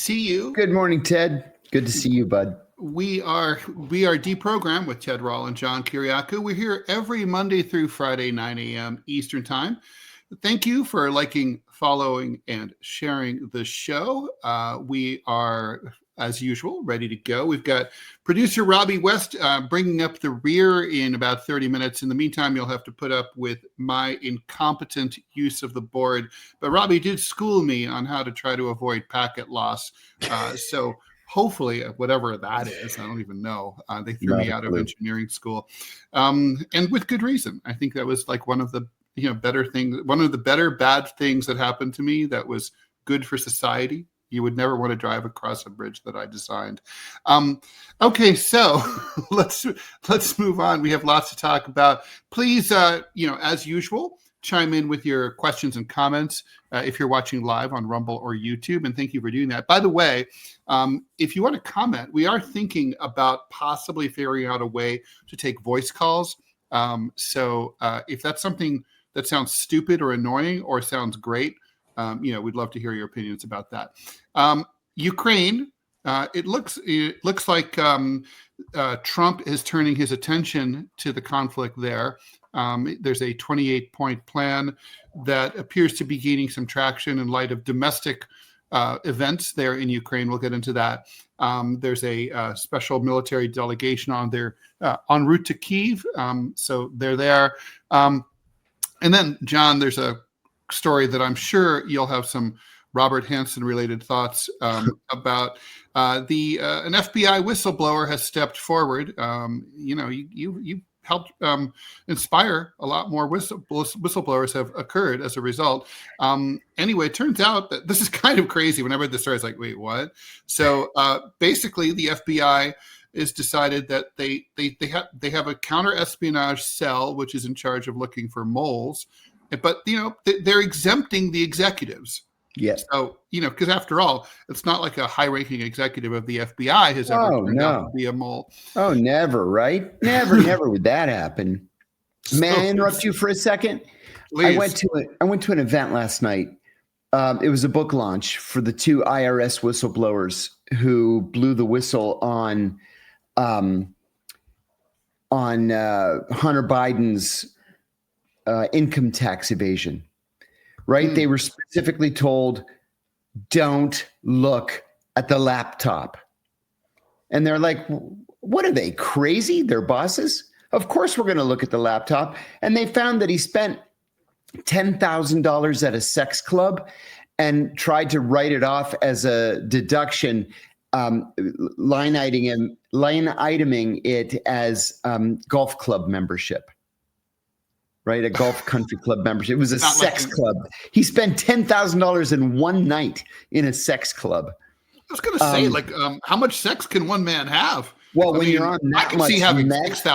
see you. Good morning, Ted. Good to see you, bud. We are DeProgram with Ted Rall and John Kiriakou. We're here every Monday through Friday, 9 a.m. Eastern Time. Thank you for liking, following, and sharing the show. We are, as usual, ready to go. We've got producer Robbie West bringing up the rear in about 30 minutes. In the meantime, you'll have to put up with my incompetent use of the board. But Robbie did school me on how to try to avoid packet loss. So hopefully, whatever that is, I don't even know. They threw me out of engineering school. And with good reason. I think that was like one of the better things, one of the better bad things that happened to me that was good for society. You would never want to drive across a bridge that I designed. Okay, so let's move on. We have lots to talk about. Please, as usual, chime in with your questions and comments if you're watching live on Rumble or YouTube, and thank you for doing that. By the way, if you want to comment, we are thinking about possibly figuring out a way to take voice calls. So if that's something that sounds stupid or annoying or sounds great, we'd love to hear your opinions about that. Ukraine, it looks like Trump is turning his attention to the conflict there. There's a 28-point plan that appears to be gaining some traction in light of domestic events there in Ukraine. We'll get into that. There's a special military delegation on their en route to Kyiv, so they're there. And then, John, there's a story that I'm sure you'll have some Robert Hansen-related thoughts about. An FBI whistleblower has stepped forward. You helped inspire a lot more whistleblowers have occurred as a result. Anyway, it turns out that this is kind of crazy. When I read the story, I was like, wait, what? So basically, the FBI is decided that they have a counter-espionage cell, which is in charge of looking for moles. But, they're exempting the executives. Yes. So, because after all, it's not like a high-ranking executive of the FBI has ever turned out to be a mole. Oh, never, right? Never would that happen. May I interrupt you for a second? Please. I went to an event last night. It was a book launch for the two IRS whistleblowers who blew the whistle on Hunter Biden's income tax evasion, right? They were specifically told, don't look at the laptop. And they're like, what are they, crazy? Their bosses? Of course we're going to look at the laptop. And they found that he spent $10,000 at a sex club and tried to write it off as a deduction, line iteming it as golf club membership. Right, a golf country club membership. It was a sex club. He spent $10,000 in one night in a sex club. I was going to say, how much sex can one man have? Well, you're on that much meth,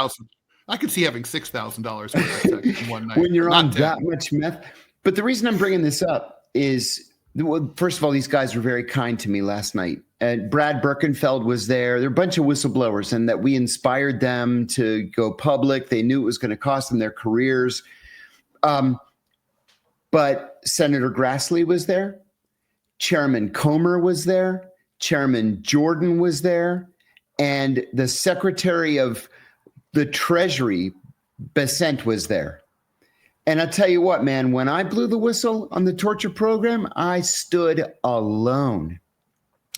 I could see having $6,000 worth of sex in one night. When you're on that much meth. But the reason I'm bringing this up is, well, first of all, these guys were very kind to me last night. And Brad Birkenfeld was there. There are a bunch of whistleblowers, and that we inspired them to go public. They knew it was going to cost them their careers. But Senator Grassley was there. Chairman Comer was there. Chairman Jordan was there. And the Secretary of the Treasury, Bessent, was there. And I'll tell you what, man, when I blew the whistle on the torture program, I stood alone.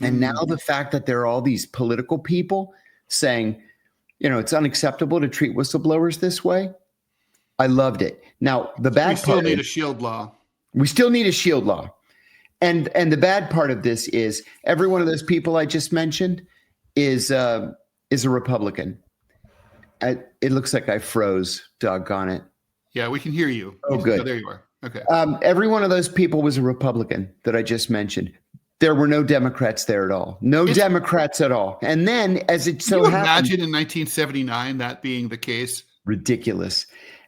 And now the fact that there are all these political people saying, it's unacceptable to treat whistleblowers this way, I loved it. Now, the bad part, we still need a shield law. We still need a shield law. And the bad part of this is every one of those people I just mentioned is a Republican. It looks like I froze, doggone it. Yeah, we can hear you. Oh, good. Oh, there you are. Okay. Every one of those people was a Republican that I just mentioned. There were no Democrats there at all. Democrats at all. And then, as it so happened, imagine in 1979 that being the case? Ridiculous.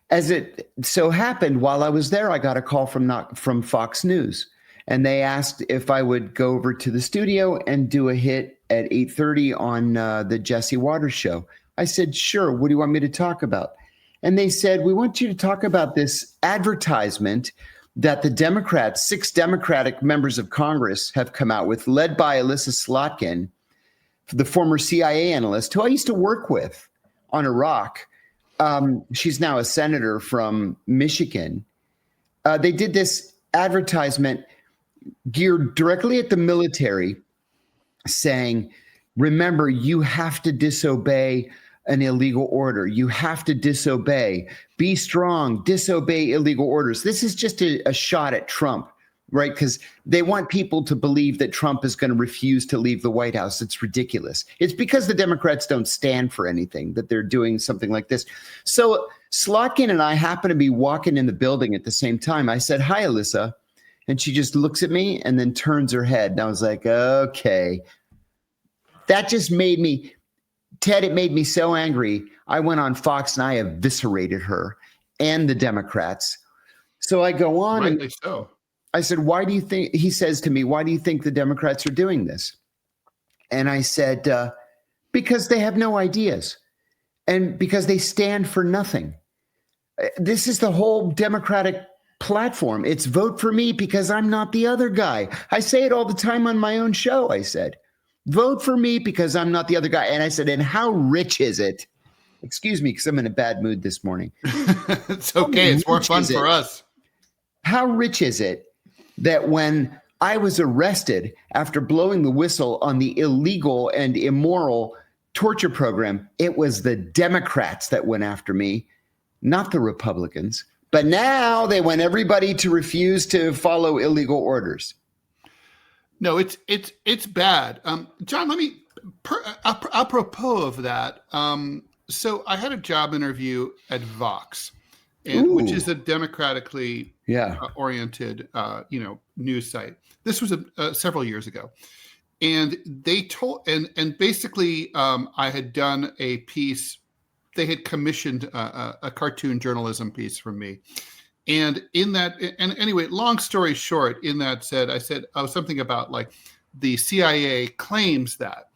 As it so happened, while I was there, I got a call from Fox News, and they asked if I would go over to the studio and do a hit at 8:30 on the Jesse Waters show. I said, sure. What do you want me to talk about? And they said, we want you to talk about this advertisement that the Democrats, 6 Democratic members of Congress have come out with, led by Alyssa Slotkin, the former CIA analyst who I used to work with on Iraq. She's now a senator from Michigan. They did this advertisement geared directly at the military saying, remember, you have to disobey an illegal order. You have to disobey. Be strong. Disobey illegal orders. This is just a shot at Trump, right? Because they want people to believe that Trump is going to refuse to leave the White House. It's ridiculous. It's because the Democrats don't stand for anything that they're doing something like this. So Slotkin and I happen to be walking in the building at the same time. I said, hi, Alyssa. And she just looks at me and then turns her head. And I was like, okay. That just made me, Ted, it made me so angry. I went on Fox and I eviscerated her and the Democrats. So I go on. Rightly so. I said, why do you think, he says to me, why do you think the Democrats are doing this? And I said, because they have no ideas and because they stand for nothing. This is the whole Democratic platform. It's vote for me because I'm not the other guy. I say it all the time on my own show. I said, vote for me because I'm not the other guy. And I said, and how rich is it? Excuse me, because I'm in a bad mood this morning. It's okay. It's more fun for us. How rich is it that when I was arrested after blowing the whistle on the illegal and immoral torture program, it was the Democrats that went after me, not the Republicans. But now they want everybody to refuse to follow illegal orders. No, it's bad. John, let me, apropos of that. So I had a job interview at Vox, which is a democratically oriented, news site. This was several years ago. And they told, and basically I had done a piece. They had commissioned a cartoon journalism piece from me. And in that, and anyway, long story short, in that I said, something about like the CIA claims that.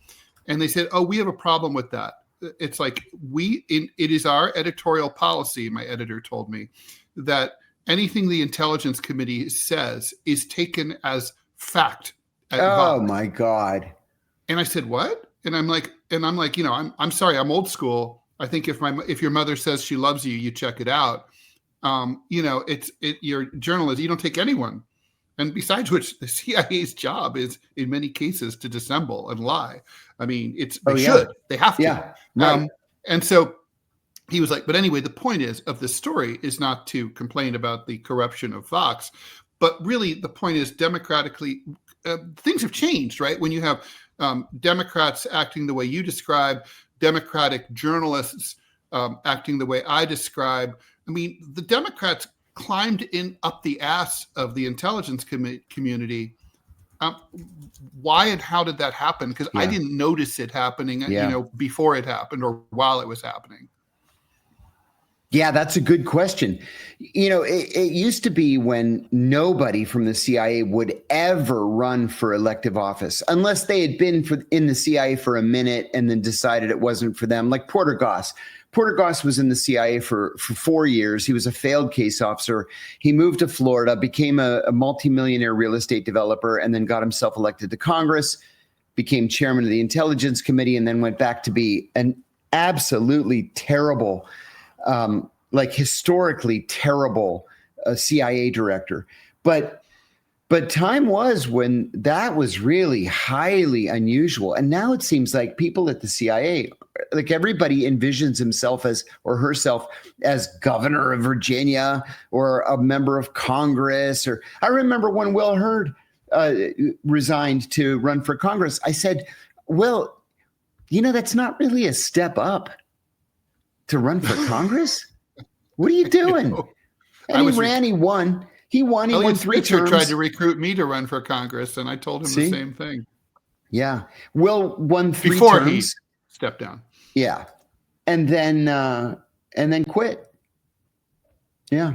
And they said, oh, we have a problem with that. It's like it is our editorial policy, my editor told me, that anything the Intelligence Committee says is taken as fact. Oh my God. And I said, what? And I'm like, I'm sorry, I'm old school. I think if your mother says she loves you, you check it out. You're a journalist. You don't take anyone. And besides which, the CIA's job is in many cases to dissemble and lie. I mean, they have to. Yeah, right. And so he was like, but anyway, the point of the story is not to complain about the corruption of Fox, but really the point is democratically, things have changed, right? When you have Democrats acting the way you describe, Democratic journalists acting the way I describe. I mean, the Democrats climbed up the ass of the intelligence community. Why and how did that happen? Because I didn't notice it happening, before it happened or while it was happening. Yeah, that's a good question. It used to be when nobody from the CIA would ever run for elective office unless they had been in the CIA for a minute and then decided it wasn't for them, like Porter Goss. Porter Goss was in the CIA for 4 years. He was a failed case officer. He moved to Florida, became a multimillionaire real estate developer, and then got himself elected to Congress, became chairman of the Intelligence Committee, and then went back to be an absolutely terrible, historically terrible CIA director. But time was when that was really highly unusual. And now it seems like people at the CIA, like everybody envisions himself or herself as governor of Virginia or a member of Congress. Or I remember when Will Hurd resigned to run for Congress, I said, well, that's not really a step up to run for Congress. What are you doing? And he won. He won 3 terms. Tried to recruit me to run for Congress, and I told him the same thing. Yeah. Will won 3 before terms. He stepped down. Yeah. And then quit. Yeah.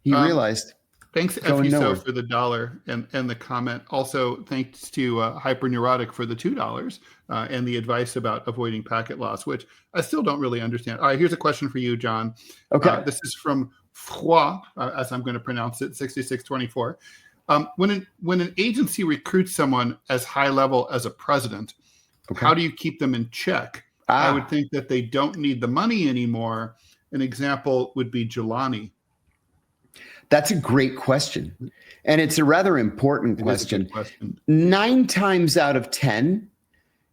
He realized. Thanks, FUSO, for the $1 and the comment. Also, thanks to Hyperneurotic for the $2 and the advice about avoiding packet loss, which I still don't really understand. All right, here's a question for you, John. Okay. This is from Froid, as I'm going to pronounce it, 6624. When an agency recruits someone as high level as a president, how do you keep them in check? I would think that they don't need the money anymore. An example would be Jelani. That's a great question. And it's a rather important question. 9 times out of 10,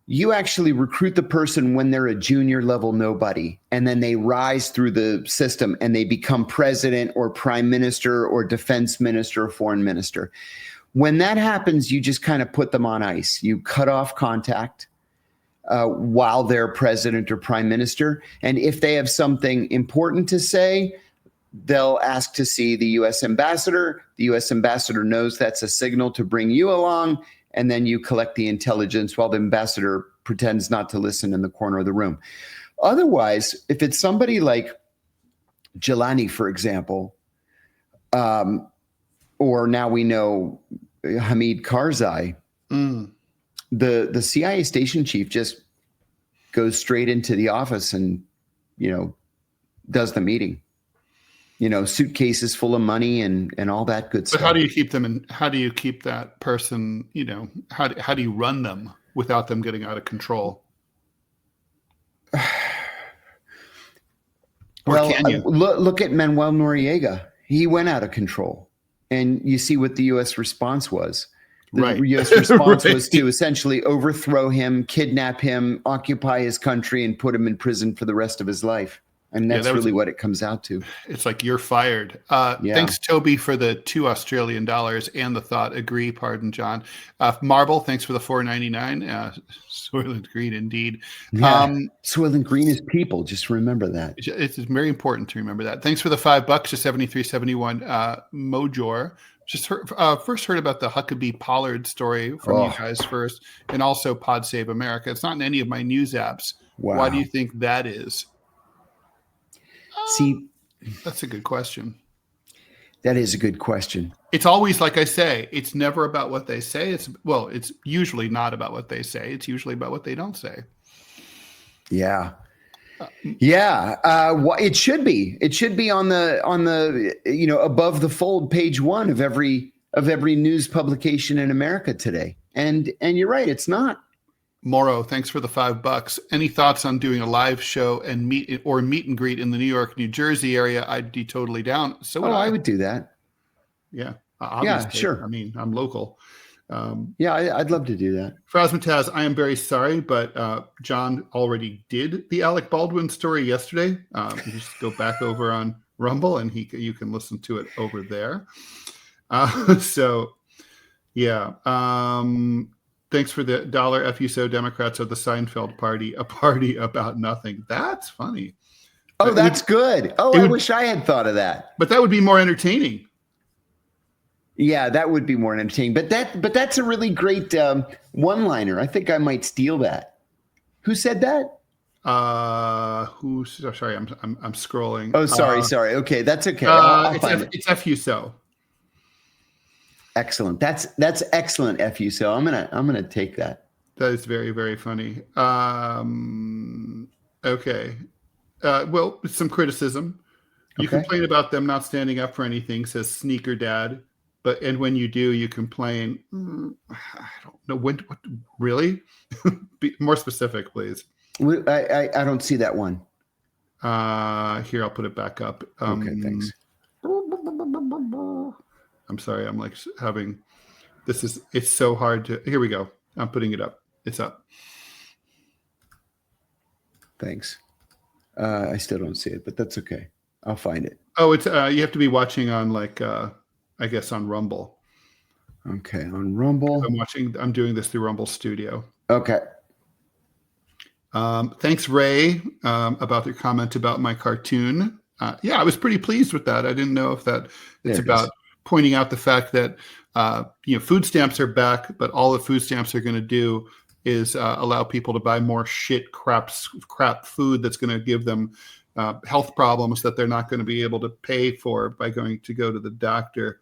you actually recruit the person when they're a junior level nobody, and then they rise through the system and they become president or prime minister or defense minister or foreign minister. When that happens, you just kind of put them on ice. You cut off contact while they're president or prime minister. And if they have something important to say, they'll ask to see the U.S. ambassador. The U.S. ambassador knows that's a signal to bring you along, and then you collect the intelligence while the ambassador pretends not to listen in the corner of the room. Otherwise, if it's somebody like Jelani, for example, or now we know Hamid Karzai, the CIA station chief just goes straight into the office and, does the meeting. Suitcases full of money and all that good stuff. But how do you keep them and how do you keep that person, how do you run them without them getting out of control? Can you? Look at Manuel Noriega. He went out of control. And you see what the U.S. response was. The U.S. response was to essentially overthrow him, kidnap him, occupy his country, and put him in prison for the rest of his life. And that's really what it comes out to. It's like, you're fired. Thanks, Toby, for the $2 Australian and the thought. Agree, pardon, John. Marble, thanks for the $4.99. Soylent Green, indeed. Yeah. Soylent Green is people. Just remember that. It's very important to remember that. Thanks for the $5 to 7371. Mojor. First heard about the Huckabee Pollard story from you guys first, and also Pod Save America. It's not in any of my news apps. Wow. Why do you think that is? See, that's a good question. That is a good question. It's always, like I say, it's never about what they say. It's usually not about what they say. It's usually about what they don't say. Yeah. It should be. It should be on the above the fold, page 1 of every news publication in America today. And you're right, it's not. Morrow, thanks for the $5. Any thoughts on doing a live show and meet and greet in the New York, New Jersey area? I'd be totally down. So I would do that. Yeah. Yeah, sure. I mean, I'm local. I'd love to do that. Phasmataz, I am very sorry, but John already did the Alec Baldwin story yesterday. You just go back over on Rumble and you can listen to it over there. Thanks for the $1 FUSO. Democrats are the Seinfeld party, a party about nothing. That's funny. Oh, that's good. I wish I had thought of that. But that would be more entertaining. Yeah, that would be more entertaining. But that's a really great one-liner. I think I might steal that. Who said that? Sorry, I'm scrolling. Oh, sorry. Okay, that's okay. I'll find it. It's FUSO. Excellent. That's excellent, FUSO. I'm gonna take that. That is very, very funny. Okay. Some criticism. You complain about them not standing up for anything, says Sneaker Dad. And when you do, you complain. I don't know what really. Be more specific, please. I don't see that one. Here, I'll put it back up. Okay, thanks. I'm sorry. I'm like having it's so hard to. Here we go. I'm putting it up. It's up. Thanks. I still don't see it, but that's okay. I'll find it. Oh, it's you have to be watching on I guess on Rumble. Okay, on Rumble. I'm doing this through Rumble Studio. Okay. Thanks, Ray, about your comment about my cartoon. I was pretty pleased with that. I didn't know if it's about pointing out the fact that food stamps are back, but all the food stamps are going to do is allow people to buy more crap food that's going to give them health problems that they're not going to be able to pay for by going to go to the doctor.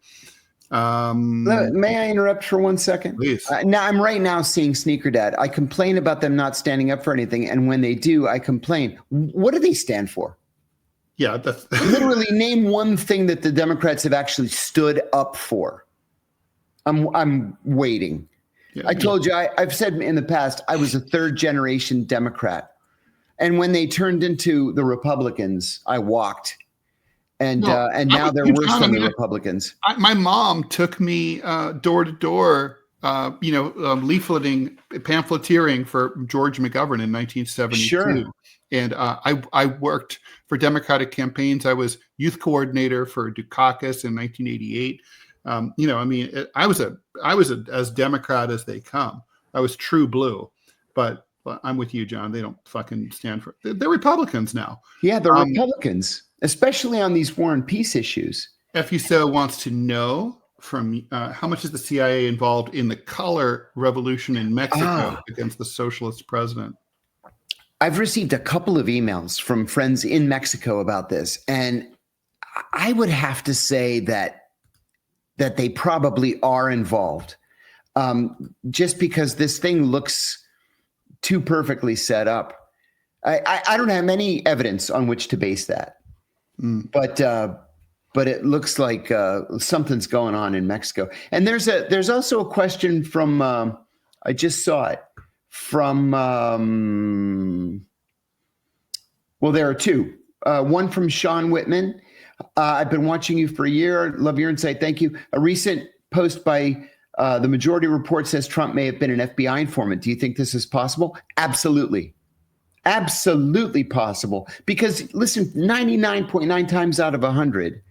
May I interrupt for 1 second? Please. Now I'm right now seeing Sneaker Dad. I complain about them not standing up for anything, and when they do, I complain. What do they stand for? Yeah, that's literally name one thing that the Democrats have actually stood up for. I'm waiting. yeah, I told you, I've said in the past, I was a third generation Democrat. And when they turned into the Republicans, I walked. And now they're worse than the Republicans. My mom took me door to door, leafleting, pamphleteering for George McGovern in 1972. Sure. And I worked for Democratic campaigns. I was youth coordinator for Dukakis in 1988. I was as Democrat as they come. I was true blue, but I'm with you, John. They don't fucking stand for. They're Republicans now. Yeah, they're Republicans, especially on these war and peace issues. FUSO wants to know from how much is the CIA involved in the color revolution in Mexico against the socialist president? I've received a couple of emails from friends in Mexico about this, and I would have to say that they probably are involved, just because this thing looks too perfectly set up. I don't have any evidence on which to base that, but it looks like something's going on in Mexico. And there's also a question from I just saw it from there are two. One from Sean Whitman. I've been watching you for a year. Love your insight. Thank you. A recent post by the Majority Report says Trump may have been an FBI informant. Do you think this is possible? Absolutely. Absolutely possible. Because listen, 99.9 times out of 100,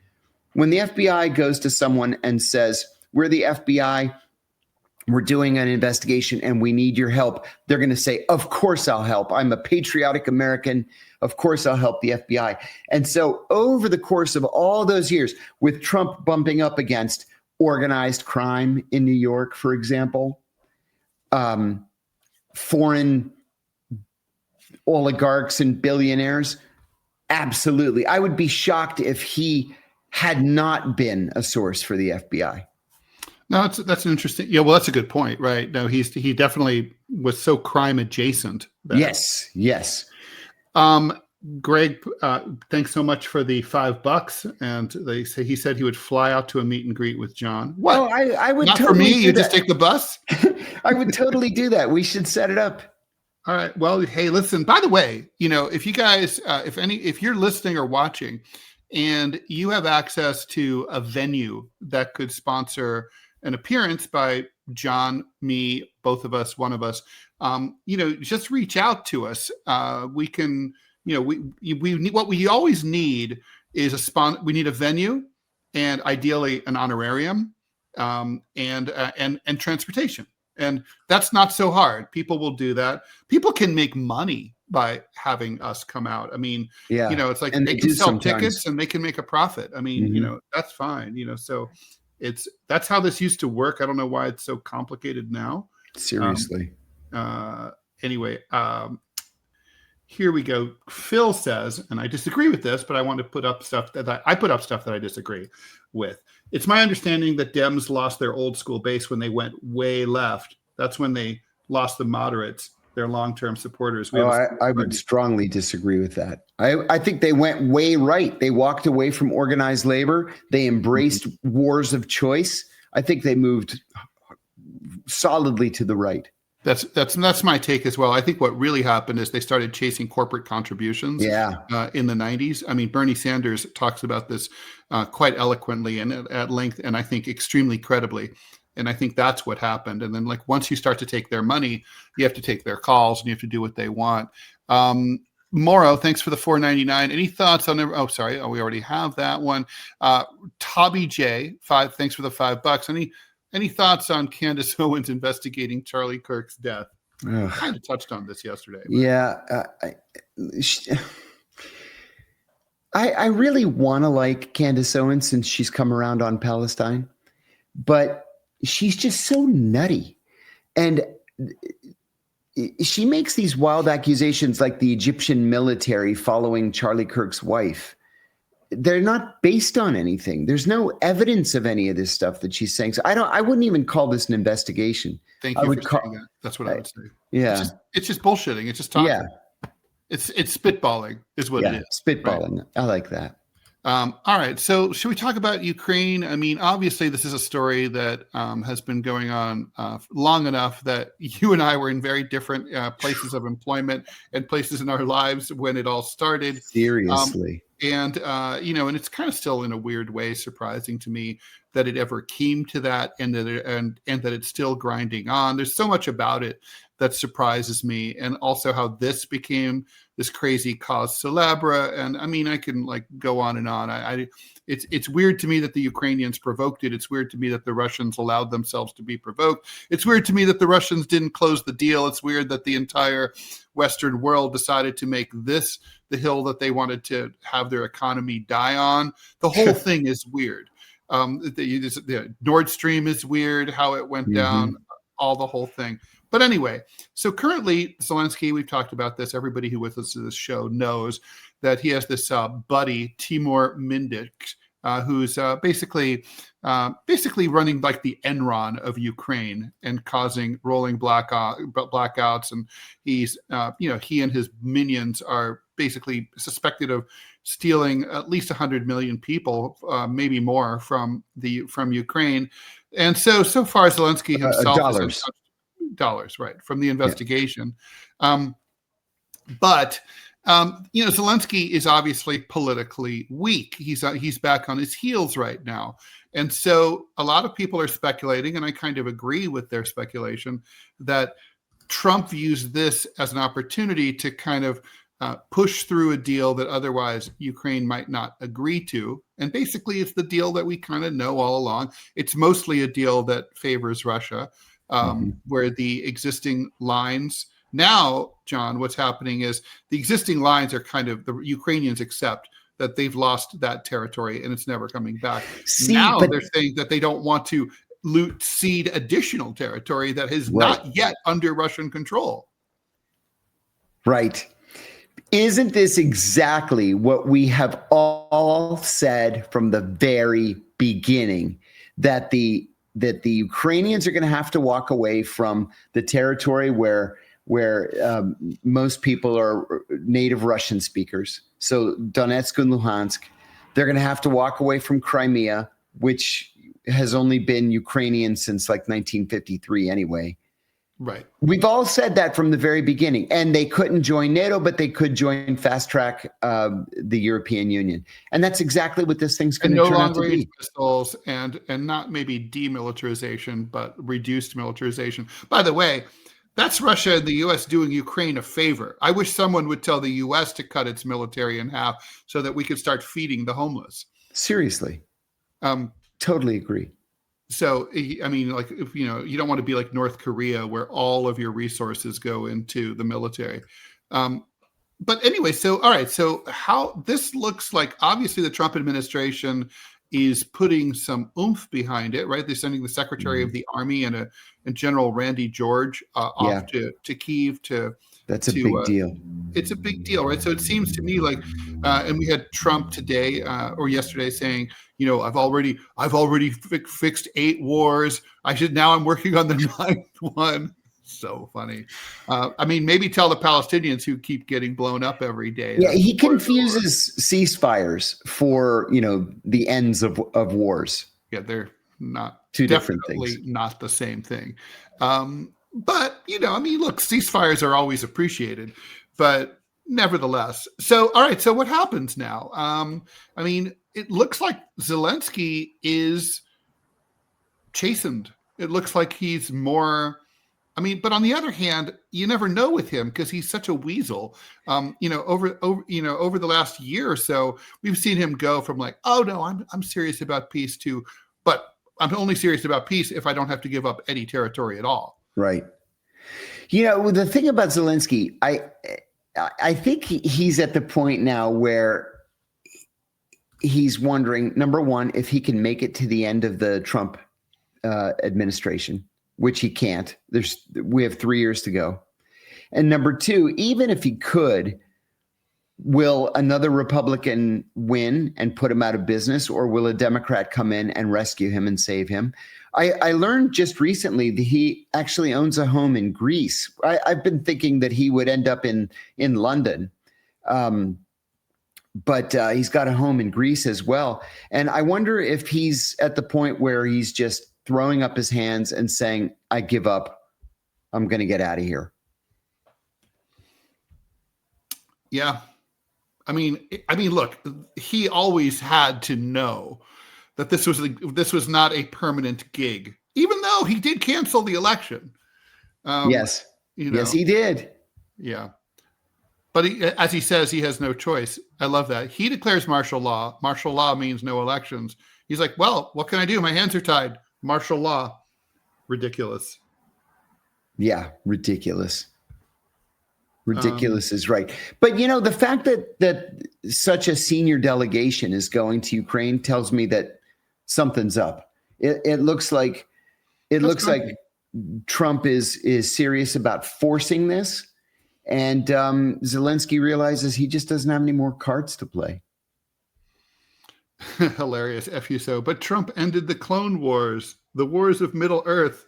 when the FBI goes to someone and says, we're the FBI, we're doing an investigation and we need your help, they're going to say, of course I'll help. I'm a patriotic American. Of course I'll help the FBI. And so over the course of all those years, with Trump bumping up against organized crime in New York, for example, foreign oligarchs and billionaires, absolutely. I would be shocked if he had not been a source for the FBI. No, that's an interesting. Yeah, well, that's a good point, right? No, he definitely was so crime adjacent. Yes. Greg, thanks so much for the $5, and he said he would fly out to a meet and greet with John. What? Oh, I would. Not totally for me. do You that. just take the bus. I would totally do that. We should set it up. All right. Well, hey, listen. By the way, if you guys, if you're listening or watching, and you have access to a venue that could sponsor an appearance by John, me, both of us, one of us, just reach out to us. We can, we need, what we always need is we need a venue, and ideally an honorarium, and transportation. And that's not so hard. People will do that. People can make money by having us come out. I mean, it's like they can sell tickets and they can make a profit. I mean, that's fine. So that's how this used to work. I don't know why it's so complicated now. Seriously. Anyway, here we go. Phil says, and I disagree with this, but I want to put up stuff that I put up stuff that I disagree with. It's my understanding that Dems lost their old school base when they went way left. That's when they lost the moderates, their long-term supporters. I would strongly disagree with that. I think they went way right. They walked away from organized labor. They embraced wars of choice. I think they moved solidly to the right. That's my take as well. I think what really happened is they started chasing corporate contributions in the 90s. I mean, Bernie Sanders talks about this quite eloquently and at length, and I think extremely credibly. And I think that's what happened. And then once you start to take their money, you have to take their calls and you have to do what they want. Morrow, thanks for the $4.99. Any thoughts on we already have that one. Tobby J, thanks for the $5. Any thoughts on Candace Owens investigating Charlie Kirk's death? I kind of touched on this yesterday. Yeah. I really want to like Candace Owens since she's come around on Palestine, but she's just so nutty. And she makes these wild accusations like the Egyptian military following Charlie Kirk's wife. They're not based on anything. There's no evidence of any of this stuff that she's saying. So I wouldn't even call this an investigation. Thank you for saying that. That's what I would say. Yeah. It's just bullshitting. It's just talking. Yeah. It's spitballing is what it is. Spitballing. Right? I like that. All right. So should we talk about Ukraine? I mean, obviously, this is a story that has been going on long enough that you and I were in very different places of employment and places in our lives when it all started. Seriously. And it's kind of still in a weird way surprising to me that it ever came to that, and that it's still grinding on. There's so much about it that surprises me, and also how this became this crazy cause célèbre. And I mean, I can go on and on. It's weird to me that the Ukrainians provoked it. It's weird to me that the Russians allowed themselves to be provoked. It's weird to me that the Russians didn't close the deal. It's weird that the entire Western world decided to make this the hill that they wanted to have their economy die on. The whole thing is weird. The Nord Stream is weird, how it went down, the whole thing. But anyway, so currently Zelensky, we've talked about this. Everybody who listens to this show knows that he has this buddy, Timur Mindich, who's basically running like the Enron of Ukraine and causing rolling blackouts. And he's, he and his minions are basically suspected of stealing at least 100 million people, maybe more, from Ukraine. And so far Zelensky himself dollars, right, from the investigation. But Zelensky is obviously politically weak. He's back on his heels right now. And so a lot of people are speculating, and I kind of agree with their speculation, that Trump views this as an opportunity to kind of push through a deal that otherwise Ukraine might not agree to. And basically, it's the deal that we kind of know all along. It's mostly a deal that favors Russia, where the existing lines now, John, what's happening is the existing lines are kind of, the Ukrainians accept that they've lost that territory and it's never coming back. They're saying that they don't want to cede additional territory that is not yet under Russian control. Right. Isn't this exactly what we have all said from the very beginning, that the Ukrainians are going to have to walk away from the territory where most people are native Russian speakers? So Donetsk and Luhansk, they're going to have to walk away from Crimea, which has only been Ukrainian since 1953 anyway. Right. We've all said that from the very beginning, and they couldn't join NATO, but they could join fast track the European Union. And that's exactly what this thing's going to turn out to be. No long-range missiles and not maybe demilitarization, but reduced militarization. By the way, that's Russia and the U.S. doing Ukraine a favor. I wish someone would tell the U.S. to cut its military in half so that we could start feeding the homeless. Seriously. Totally agree. So, I mean, if you don't want to be like North Korea, where all of your resources go into the military. But anyway, all right. So how this looks like, obviously the Trump administration is putting some oomph behind it, right? They're sending the Secretary of the Army and General Randy George off to Kyiv That's a big deal. It's a big deal, right? So it seems to me like, and we had Trump today or yesterday saying, I've already fixed 8 wars. Now I'm working on the 9th one. So funny. I mean, maybe tell the Palestinians who keep getting blown up every day. Yeah, he confuses ceasefires for, the ends of wars. Yeah, they're not two different things. Not the same thing. But, look, ceasefires are always appreciated, but nevertheless. So, all right. So what happens now? It looks like Zelensky is chastened. It looks like he's more, but on the other hand, you never know with him because he's such a weasel. Over the last year or so, we've seen him go from oh no, I'm serious about peace to, but I'm only serious about peace if I don't have to give up any territory at all. Right. The thing about Zelensky, I think he's at the point now where he's wondering, number one, if he can make it to the end of the Trump administration, which he can't. We have 3 years to go. And number two, even if he could, will another Republican win and put him out of business, or will a Democrat come in and rescue him and save him? I learned just recently that he actually owns a home in Greece. I've been thinking that he would end up in London, But he's got a home in Greece as well. And I wonder if he's at the point where he's just throwing up his hands and saying, I give up. I'm going to get out of here. Yeah. I mean, look, he always had to know that this was not a permanent gig, even though he did cancel the election. Yes. Yes, he did. Yeah. But as he says, he has no choice. I love that. He declares martial law. Martial law means no elections. He's like, well, what can I do? My hands are tied. Martial law. Ridiculous. Yeah, ridiculous. Ridiculous is right. But, the fact that such a senior delegation is going to Ukraine tells me that something's up. It looks like Trump is serious about forcing this. And Zelensky realizes he just doesn't have any more cards to play. Hilarious. F you so. But Trump ended the clone wars, the wars of Middle Earth.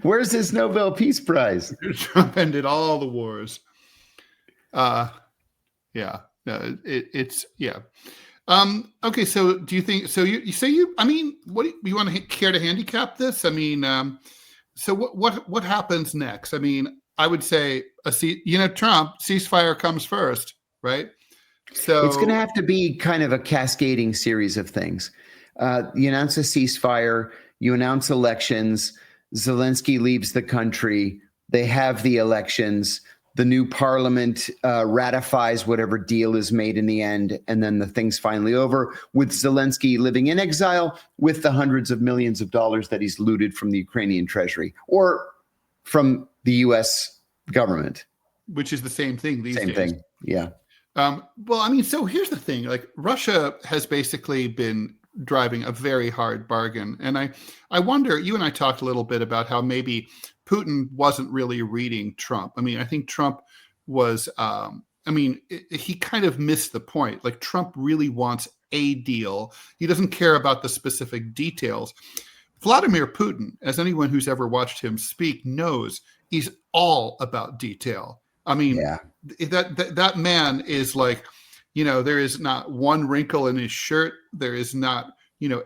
Where's his Nobel Peace Prize? Trump ended all the wars. Yeah. It's. Okay. So do you think, what do you want to care to handicap this? So what happens next? I would say Trump ceasefire comes first, right? So it's going to have to be kind of a cascading series of things. You announce a ceasefire, you announce elections, Zelensky leaves the country, they have the elections, the new parliament ratifies whatever deal is made in the end, and then the thing's finally over with Zelensky living in exile with the hundreds of millions of dollars that he's looted from the Ukrainian treasury or from the U.S. government. Which is the same thing these days. Same thing, yeah. So here's the thing. Like, Russia has basically been driving a very hard bargain. And I wonder, you and I talked a little bit about how maybe Putin wasn't really reading Trump. I think Trump was, he kind of missed the point. Like, Trump really wants a deal. He doesn't care about the specific details. Vladimir Putin, as anyone who's ever watched him speak knows, he's all about detail. That man is like, there is not one wrinkle in his shirt. There is not,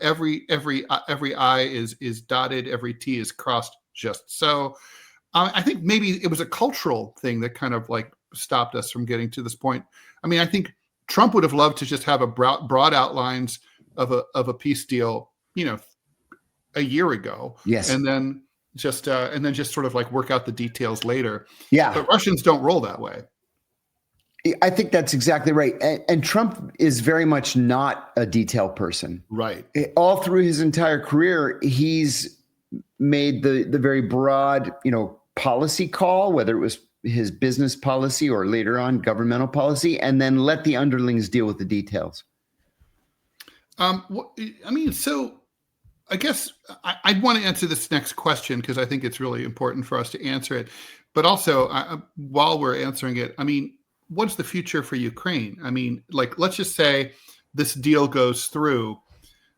every I is dotted, every T is crossed just so. I think maybe it was a cultural thing that kind of like stopped us from getting to this point. I think Trump would have loved to just have a broad outlines of a peace deal, a year ago. Yes. And then just sort of like work out the details later. Yeah. But Russians don't roll that way. I think that's exactly right. And Trump is very much not a detail person. Right. All through his entire career, he's made the very broad, policy call, whether it was his business policy or later on governmental policy, and then let the underlings deal with the details. So I guess I'd want to answer this next question because I think it's really important for us to answer it. But also, while we're answering it, what's the future for Ukraine? Let's just say this deal goes through.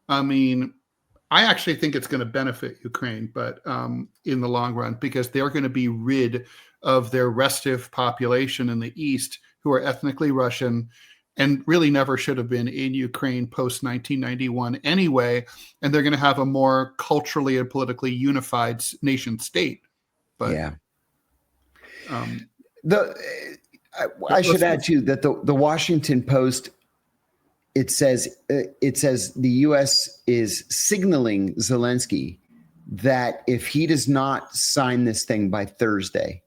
I actually think it's going to benefit Ukraine, but in the long run, because they're going to be rid of their restive population in the East who are ethnically Russian and really never should have been in Ukraine post-1991 anyway. And they're going to have a more culturally and politically unified nation state. But yeah. I should add too that the Washington Post, it says the U.S. is signaling Zelensky that if he does not sign this thing by Thursday,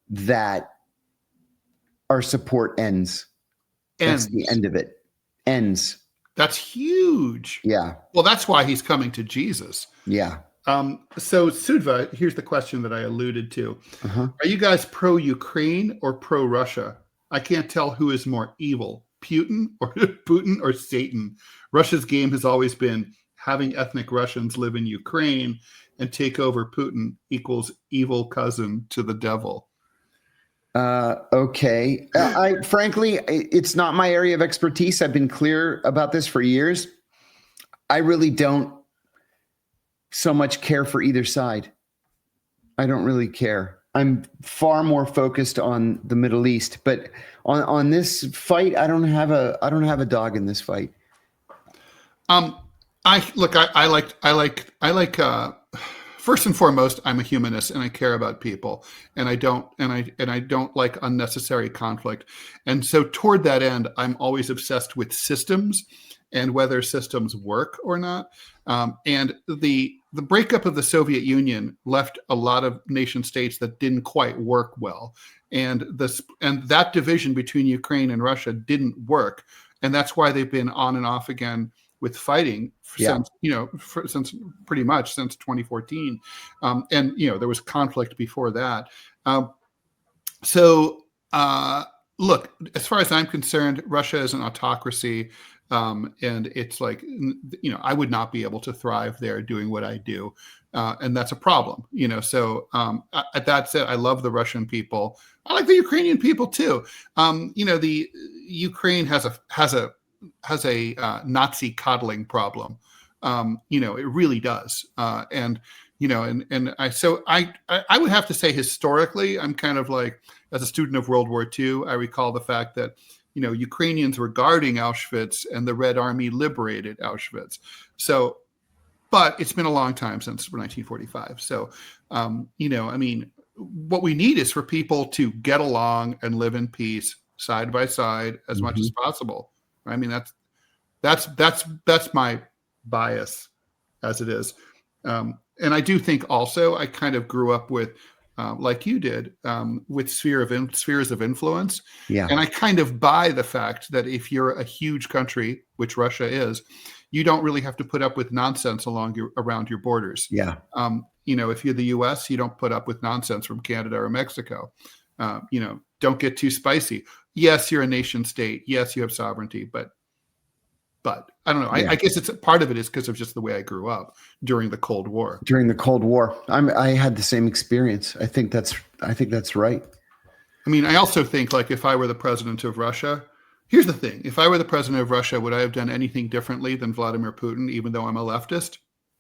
that our support ends. That's the end of it. Ends. That's huge. Yeah. Well, that's why he's coming to Jesus. Yeah. So Sudva, here's the question that I alluded to. Uh-huh. Are you guys pro-Ukraine or pro-Russia? I can't tell who is more evil, Putin or Satan. Russia's game has always been having ethnic Russians live in Ukraine and take over Putin equals evil cousin to the devil. Okay. Frankly, it's not my area of expertise. I've been clear about this for years. I really don't so much care for either side. I don't really care. I'm far more focused on the Middle East, but on this fight, I don't have a dog in this fight. First and foremost, I'm a humanist and I care about people, and I don't like unnecessary conflict. And so toward that end, I'm always obsessed with systems and whether systems work or not. And the breakup of the Soviet Union left a lot of nation states that didn't quite work well. And that division between Ukraine and Russia didn't work. And that's why they've been on and off again with fighting since pretty much since 2014, and there was conflict before that. Look, as far as I'm concerned, Russia is an autocracy, and it's like I would not be able to thrive there doing what I do, and that's a problem. So that said, I love the Russian people. I like the Ukrainian people too. The Ukraine has a Nazi coddling problem. It really does. I would have to say historically, I'm kind of like, as a student of World War II, I recall the fact that, Ukrainians were guarding Auschwitz and the Red Army liberated Auschwitz. So, but it's been a long time since 1945. So, what we need is for people to get along and live in peace side by side as much as possible. I mean, that's my bias as it is. And I do think also I kind of grew up with, like you did, with spheres of influence. Yeah. And I kind of buy the fact that if you're a huge country, which Russia is, you don't really have to put up with nonsense around your borders. Yeah. If you're the US, you don't put up with nonsense from Canada or Mexico. Don't get too spicy. Yes, you're a nation state. Yes, you have sovereignty, but I don't know. I guess it's part of it is because of just the way I grew up during the Cold War. During the Cold War, I had the same experience. I think that's right. I mean, I also think, like, if I were the president of Russia, here's the thing: if I were the president of Russia, would I have done anything differently than Vladimir Putin? Even though I'm a leftist,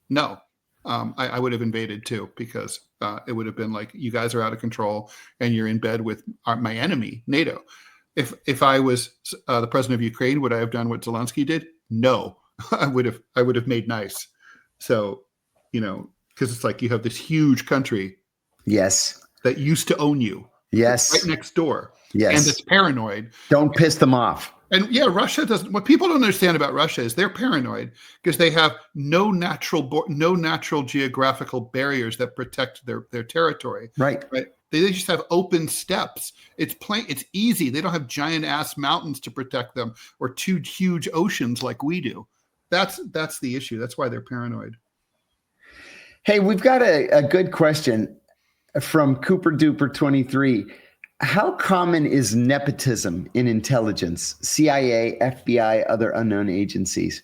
no. I would have invaded too, because it would have been like, you guys are out of control and you're in bed with my enemy, NATO. If I was the president of Ukraine, would I have done what Zelensky did? No, I would have made nice. So, because it's like you have this huge country, yes, that used to own you, yes, right next door, yes, and it's paranoid. Don't piss them off. And yeah, Russia doesn't. What people don't understand about Russia is they're paranoid because they have no natural geographical barriers that protect their territory. Right. They just have open steppes. It's easy. They don't have giant ass mountains to protect them or two huge oceans like we do. That's the issue. That's why they're paranoid. Hey, we've got a good question from Cooper Duper 23. How common is nepotism in intelligence, CIA, FBI, other unknown agencies?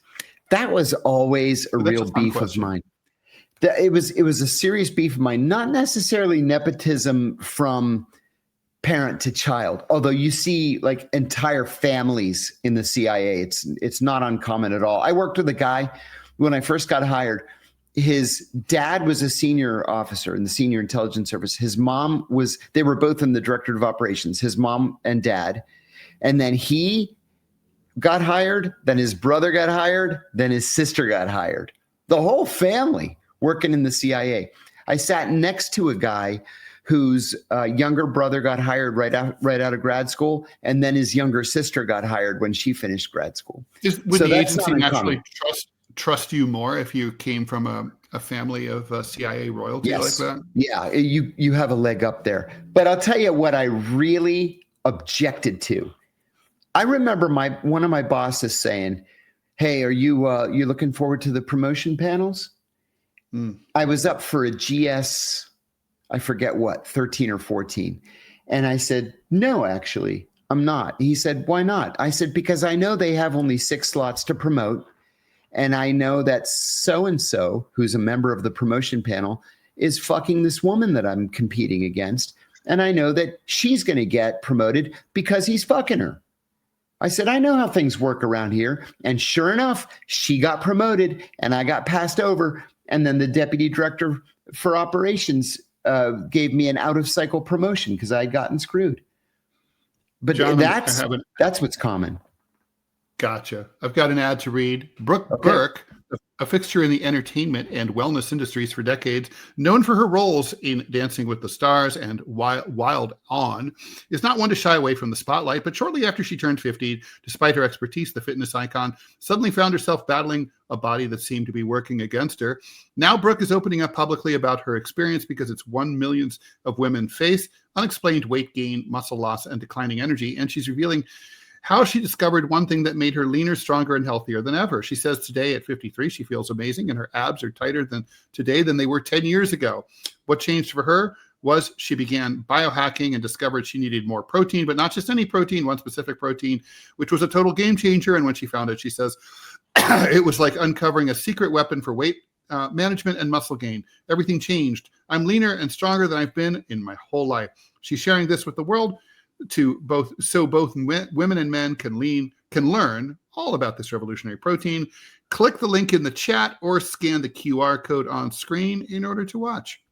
That was always a real beef of mine. It was a serious beef of mine, not necessarily nepotism from parent to child, although you see like entire families in the CIA. It's not uncommon at all. I worked with a guy when I first got hired. His dad was a senior officer in the senior intelligence service. His mom they were both in the directorate of operations, his mom and dad. And then he got hired, then his brother got hired, then his sister got hired. The whole family working in the CIA. I sat next to a guy whose younger brother got hired right out of grad school, and then his younger sister got hired when she finished grad school. Would the agency naturally trust you more if you came from a family of CIA royalty like that? Yeah, you have a leg up there. But I'll tell you what I really objected to. I remember one of my bosses saying, "Hey, are you looking forward to the promotion panels?" I was up for a GS, I forget what, 13 or 14. And I said, "No, actually, I'm not." He said, "Why not?" I said, "Because I know they have only 6 slots to promote. And I know that so-and-so, who's a member of the promotion panel, is fucking this woman that I'm competing against. And I know that she's going to get promoted because he's fucking her." I said, "I know how things work around here." And sure enough, she got promoted and I got passed over. And then the deputy director for operations gave me an out of cycle promotion because I had gotten screwed. But John, that's what's common. Gotcha. I've got an ad to read. Brooke Okay. Burke, a fixture in the entertainment and wellness industries for decades, known for her roles in Dancing with the Stars and Wild On, is not one to shy away from the spotlight, but shortly after she turned 50, despite her expertise, the fitness icon suddenly found herself battling a body that seemed to be working against her. Now Brooke is opening up publicly about her experience because it's one millions of women face unexplained weight gain, muscle loss, and declining energy, and she's revealing how she discovered one thing that made her leaner, stronger, and healthier than ever. She says today at 53, she feels amazing and her abs are tighter than they were 10 years ago. What changed for her was she began biohacking and discovered she needed more protein, but not just any protein, one specific protein, which was a total game changer. And when she found it, she says, it was like uncovering a secret weapon for weight management and muscle gain. Everything changed. I'm leaner and stronger than I've been in my whole life. She's sharing this with the world both women and men can learn all about this revolutionary protein. Click the link in the chat or scan the QR code on screen in order to watch.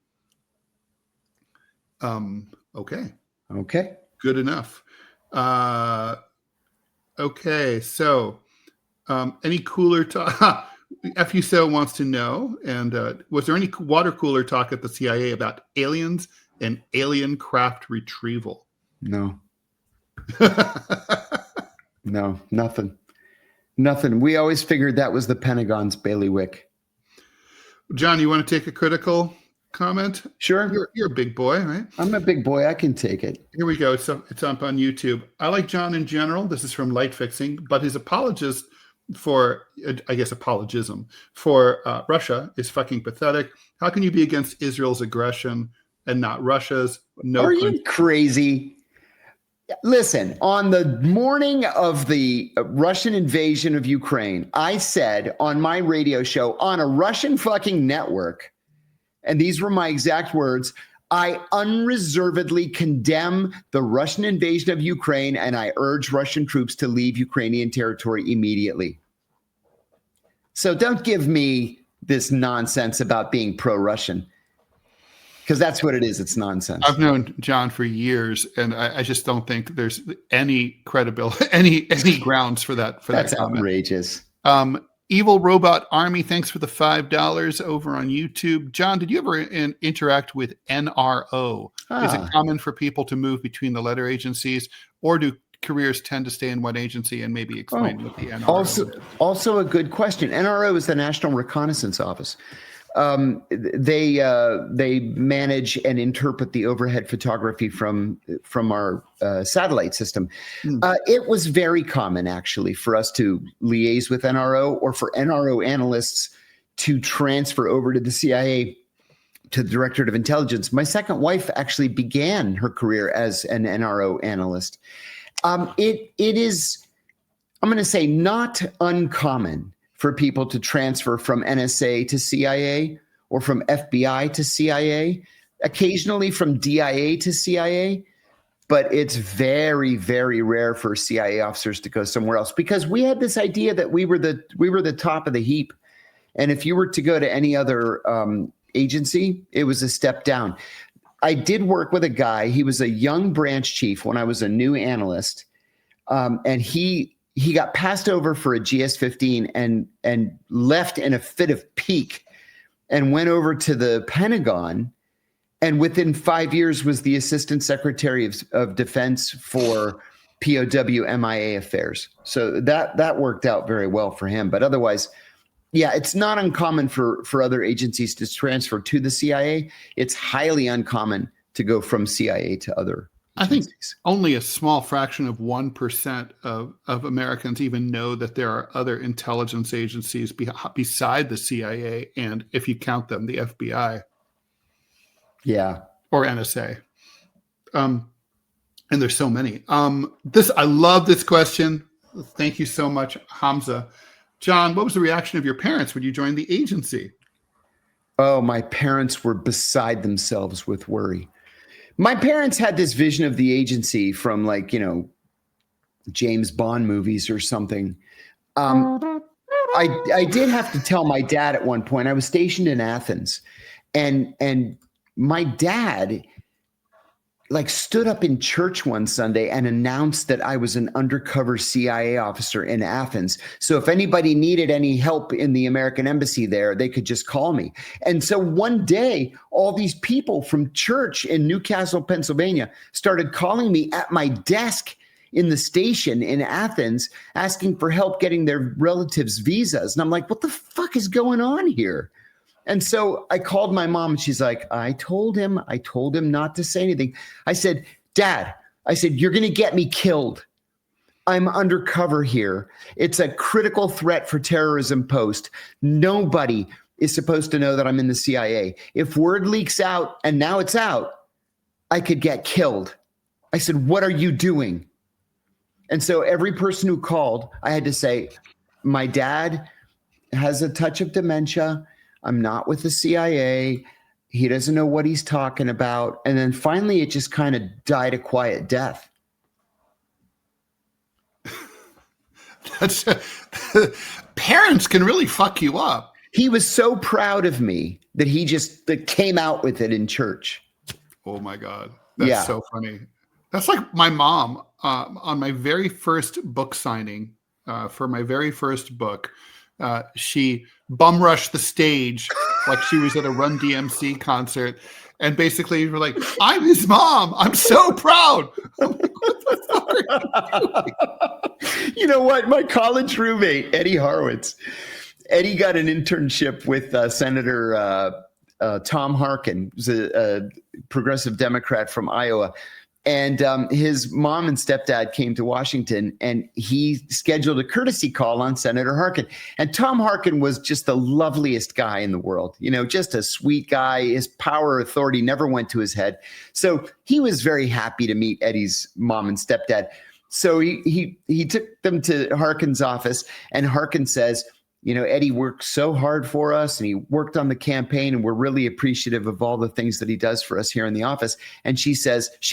Okay. Good enough. Okay. So, any cooler talk? FUSO wants to know, and was there any water cooler talk at the CIA about aliens and alien craft retrieval? No. No, nothing. We always figured that was the Pentagon's bailiwick. John, you want to take a critical comment? Sure. You're a big boy, right? I'm a big boy. I can take it. Here we go. It's up on YouTube. I like John in general. This is from Light Fixing, but his apologism for Russia is fucking pathetic. How can you be against Israel's aggression and not Russia's? No. Are you crazy? Listen, on the morning of the Russian invasion of Ukraine, I said on my radio show on a Russian fucking network, and these were my exact words, I unreservedly condemn the Russian invasion of Ukraine and I urge Russian troops to leave Ukrainian territory immediately. So don't give me this nonsense about being pro-Russian. Because that's what it is. It's nonsense. I've known John for years, and I just don't think there's any credibility, any grounds for that. That's outrageous. Evil Robot Army, thanks for the $5 over on YouTube. John, did you ever interact with NRO? Is it common for people to move between the letter agencies, or do careers tend to stay in one agency? And maybe explain what the NRO is. Also a good question. NRO is the National Reconnaissance Office. They manage and interpret the overhead photography from our satellite system. It was very common, actually, for us to liaise with NRO or for NRO analysts to transfer over to the CIA, to the Directorate of Intelligence. My second wife actually began her career as an NRO analyst. It is, I'm going to say, not uncommon for people to transfer from NSA to CIA or from FBI to CIA, occasionally from DIA to CIA, but it's very, very rare for CIA officers to go somewhere else because we had this idea that we were the top of the heap. And if you were to go to any other agency, it was a step down. I did work with a guy. He was a young branch chief when I was a new analyst, and he got passed over for a GS-15 and left in a fit of pique and went over to the Pentagon, and within 5 years was the Assistant Secretary of Defense for POW MIA affairs. So that worked out very well for him. But otherwise, yeah, it's not uncommon for other agencies to transfer to the CIA. It's highly uncommon to go from CIA to other agencies. I think only a small fraction of 1% of Americans even know that there are other intelligence agencies beside the CIA, and if you count them, the FBI. Yeah. Or NSA. And there's so many. I love this question. Thank you so much, Hamza. John, what was the reaction of your parents when you joined the agency? Oh, my parents were beside themselves with worry. My parents had this vision of the agency from, like, James Bond movies or something. I did have to tell my dad at one point. I was stationed in Athens, and my dad like stood up in church one Sunday and announced that I was an undercover CIA officer in Athens. So if anybody needed any help in the American embassy there, they could just call me. And so one day, all these people from church in Newcastle, Pennsylvania, started calling me at my desk in the station in Athens, asking for help getting their relatives' visas. And I'm like, what the fuck is going on here? And so I called my mom and she's like, I told him not to say anything. I said, Dad, you're going to get me killed. I'm undercover here. It's a critical threat for terrorism post. Nobody is supposed to know that I'm in the CIA. If word leaks out, and now it's out, I could get killed. I said, what are you doing? And so every person who called, I had to say, my dad has a touch of dementia. I'm not with the CIA. He doesn't know what he's talking about. And then finally, it just kind of died a quiet death. That's parents can really fuck you up. He was so proud of me that he just came out with it in church. Oh my God. That's so funny. That's like my mom on my very first book signing for my very first book. She bum rushed the stage like she was at a Run DMC concert, and basically we're like, I'm his mom. I'm so proud. I'm like, what the fuck are you doing? You know what? My college roommate, Eddie Horowitz, Eddie got an internship with Senator Tom Harkin, who's a progressive Democrat from Iowa. And his mom and stepdad came to Washington, and he scheduled a courtesy call on Senator Harkin. And Tom Harkin was just the loveliest guy in the world, just a sweet guy. His power authority never went to his head. So he was very happy to meet Eddie's mom and stepdad. So he took them to Harkin's office, and Harkin says, Eddie worked so hard for us, and he worked on the campaign, and we're really appreciative of all the things that he does for us here in the office. And she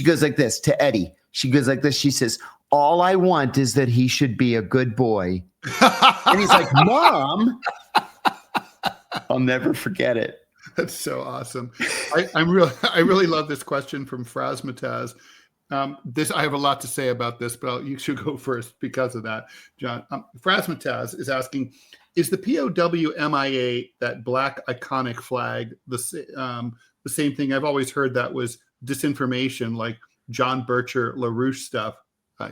goes like this to Eddie. She goes like this. She says, all I want is that he should be a good boy. And he's like, Mom, I'll never forget it. That's so awesome. I really love this question from Frasmataz. I have a lot to say about this, but you should go first because of that, John. Frasmataz is asking, is the POW MIA, that black iconic flag, the same thing? I've always heard that was disinformation, like John Bircher, LaRouche stuff.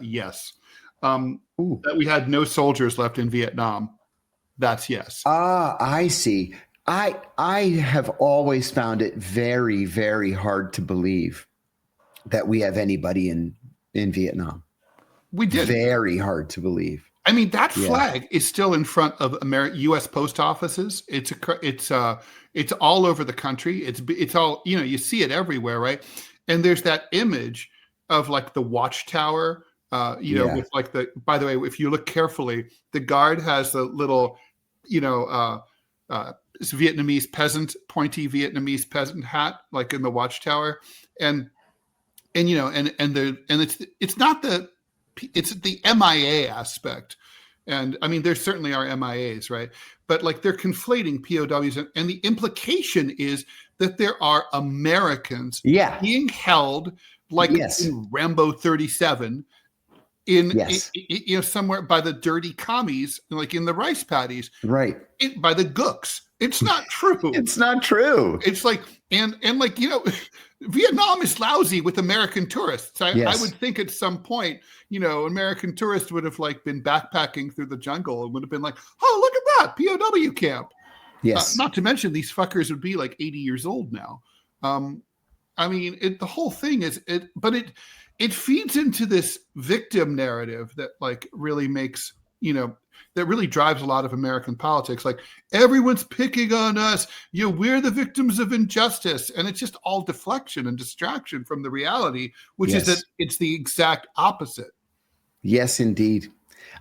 Yes. That we had no soldiers left in Vietnam. That's yes. I see. I have always found it very, very hard to believe that we have anybody in Vietnam. We did. Very hard to believe. I mean, that flag is still in front of U.S. post offices. It's all over the country. It's all, you see it everywhere, right? And there's that image of like the watchtower, with like by the way, if you look carefully, the guard has the little, Vietnamese peasant, pointy Vietnamese peasant hat, like in the watchtower. And it's not it's the MIA aspect. And I mean, there certainly are MIAs, right? But like they're conflating POWs, and the implication is that there are Americans being held like in Rambo 37 somewhere by the dirty commies, like in the rice paddies, right? By the gooks. It's not true. It's not true. It's like, and like, Vietnam is lousy with American tourists. I would think at some point, American tourists would have like been backpacking through the jungle and would have been like, oh, look at that POW camp. Yes. Not to mention these fuckers would be like 80 years old now. I mean, the whole thing is but it feeds into this victim narrative that like really makes, that really drives a lot of American politics. Like everyone's picking on us. We're the victims of injustice. And it's just all deflection and distraction from the reality, which is that it's the exact opposite. Yes, indeed.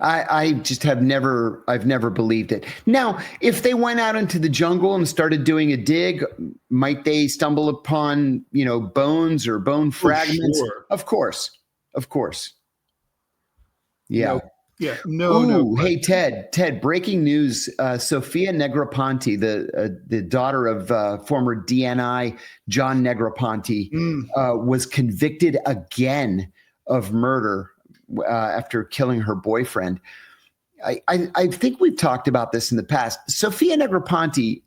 I just I've never believed it. Now, if they went out into the jungle and started doing a dig, might they stumble upon, bones or bone fragments? Sure. Of course. Yeah. Yeah, no, Ooh, no. hey, Ted, breaking news. Sofia Negroponte, the daughter of former DNI John Negroponte, was convicted again of murder after killing her boyfriend. I think we've talked about this in the past. Sofia Negroponte,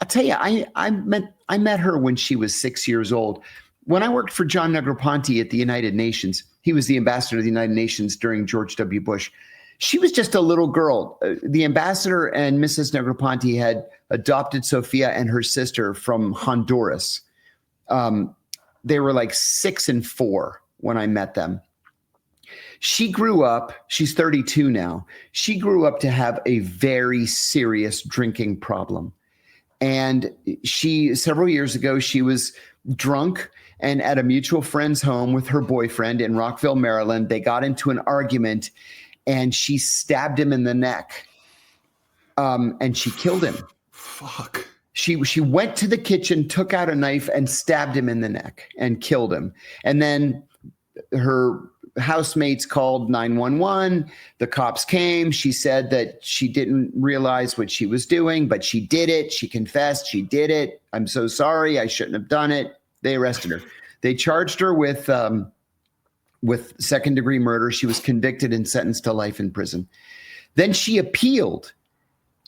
I'll tell you, I met her when she was 6 years old. When I worked for John Negroponte at the United Nations, he was the ambassador of the United Nations during George W. Bush. She was just a little girl. The ambassador and Mrs. Negroponte had adopted Sofia and her sister from Honduras. They were like 6 and 4 when I met them. She grew up, she's 32 now. She grew up to have a very serious drinking problem. And several years ago, she was drunk and at a mutual friend's home with her boyfriend in Rockville, Maryland. They got into an argument and she stabbed him in the neck. And she killed him. Fuck. She went to the kitchen, took out a knife and stabbed him in the neck and killed him. And then her housemates called 911. The cops came. She said that she didn't realize what she was doing, but she did it. She confessed she did it. I'm so sorry. I shouldn't have done it. They arrested her. They charged her with second-degree murder. She was convicted and sentenced to life in prison. Then she appealed,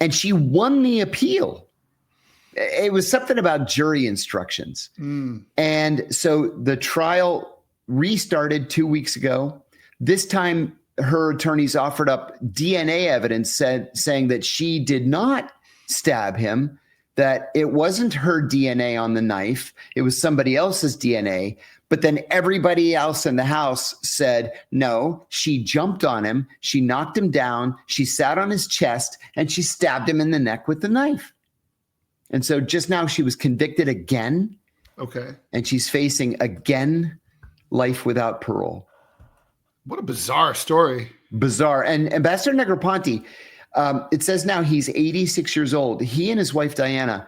and she won the appeal. It was something about jury instructions. And so the trial restarted 2 weeks ago. This time, her attorneys offered up DNA evidence saying that she did not stab him, that it wasn't her DNA on the knife. It was somebody else's DNA. But then everybody else in the house said, no, she jumped on him. She knocked him down. She sat on his chest and she stabbed him in the neck with the knife. And so just now she was convicted again. Okay. And she's facing again life without parole. What a bizarre story. Bizarre. And Ambassador Negroponte, it says now he's 86 years old. He and his wife, Diana,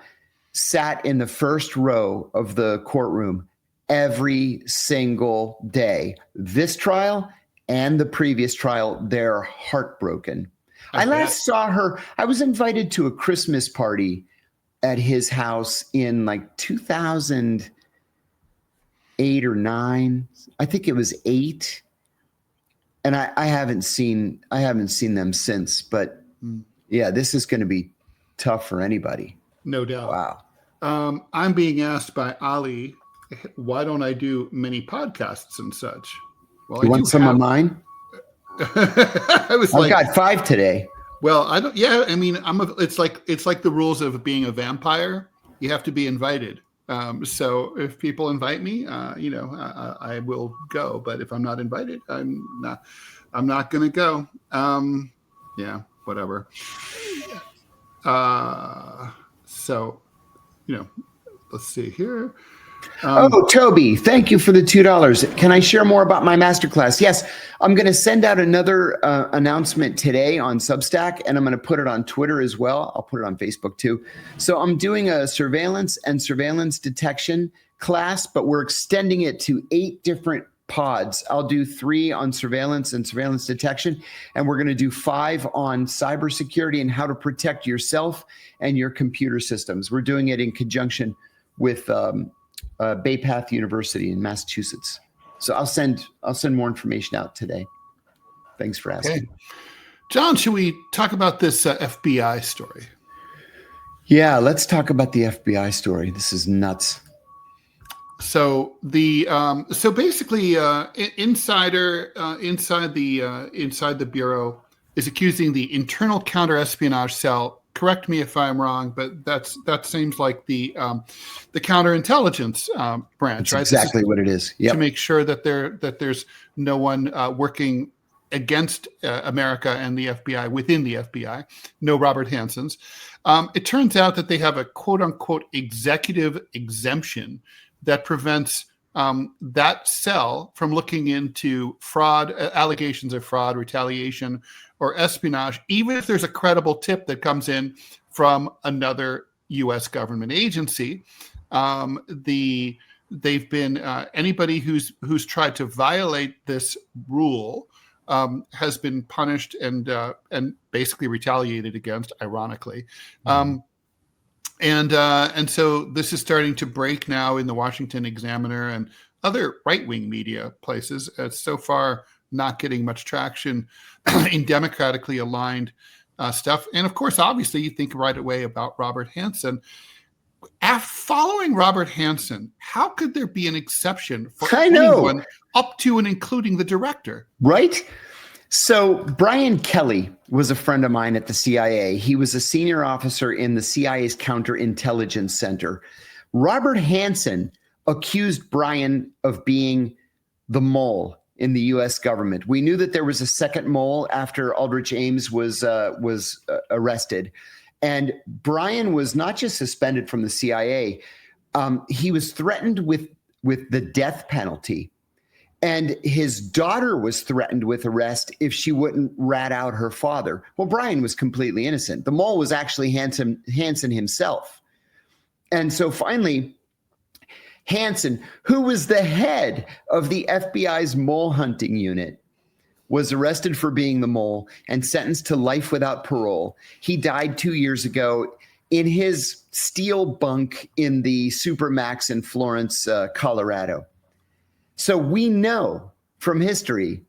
sat in the first row of the courtroom every single day. This trial and the previous trial, they're heartbroken. I last saw her. I was invited to a Christmas party at his house in like 2008 or 9. I think it was 8. And I haven't seen them since. But yeah, this is going to be tough for anybody. No doubt. Wow. I'm being asked by Ali, why don't I do many podcasts and such? Well, You want some of mine? I've got 5 today. Well, I don't. Yeah, I mean, it's like the rules of being a vampire. You have to be invited. So if people invite me, I will go. But if I'm not invited, I'm not going to go. Yeah, whatever. So, let's see here. Toby, thank you for the $2. Can I share more about my masterclass? Yes, I'm going to send out another announcement today on Substack, and I'm going to put it on Twitter as well. I'll put it on Facebook too. So I'm doing a surveillance and surveillance detection class, but we're extending it to 8 different pods. I'll do 3 on surveillance and surveillance detection, and we're going to do 5 on cybersecurity and how to protect yourself and your computer systems. We're doing it in conjunction with Bay Path University in Massachusetts. So I'll send more information out today. Thanks for asking. Okay. John, should we talk about this FBI story? Yeah, let's talk about the FBI story. This is nuts. So basically, insider inside the bureau is accusing the Internal Counterespionage Cell. Correct me if I'm wrong, but that seems like the counterintelligence branch, That's right? Exactly what it is. Yeah. To make sure that there's no one working against America and the FBI within the FBI. No Robert Hansons. It turns out that they have a quote unquote executive exemption that prevents that cell from looking into fraud, allegations of fraud, retaliation, or espionage, even if there's a credible tip that comes in from another U.S. government agency. They've been anybody who's tried to violate this rule has been punished and basically retaliated against, ironically. And so this is starting to break now in the Washington Examiner and other right-wing media places. It's so far not getting much traction in democratically aligned stuff. And of course, obviously, you think right away about Robert Hanssen. Following Robert Hanssen, how could there be an exception for anyone up to and including the director? Right? So Brian Kelly was a friend of mine at the CIA. He was a senior officer in the CIA's Counterintelligence Center. Robert Hanssen accused Brian of being the mole in the U.S. government. We knew that there was a second mole after Aldrich Ames was arrested. And Brian was not just suspended from the CIA, he was threatened with the death penalty. And his daughter was threatened with arrest if she wouldn't rat out her father. Well, Brian was completely innocent. The mole was actually Hanssen himself. And so finally, Hanssen, who was the head of the FBI's mole hunting unit, was arrested for being the mole and sentenced to life without parole. He died 2 years ago in his steel bunk in the Supermax in Florence, Colorado. So we know from history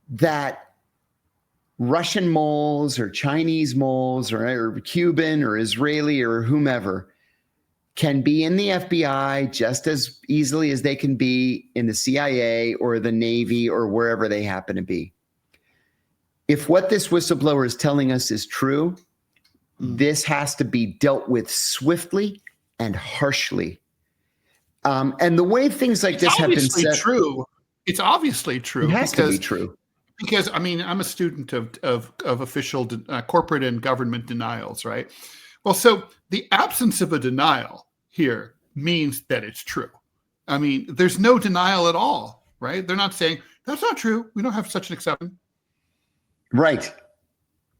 that Russian moles or Chinese moles or Cuban or Israeli or whomever can be in the FBI just as easily as they can be in the CIA or the Navy or wherever they happen to be. If what this whistleblower is telling us is true, this has to be dealt with swiftly and harshly. And the way things like this have been said, it's obviously true. It has to be true. Because I mean, I'm a student of official corporate and government denials, right? Well, so the absence of a denial here means that it's true. I mean, there's no denial at all, right? They're not saying that's not true. We don't have such an exception. Right.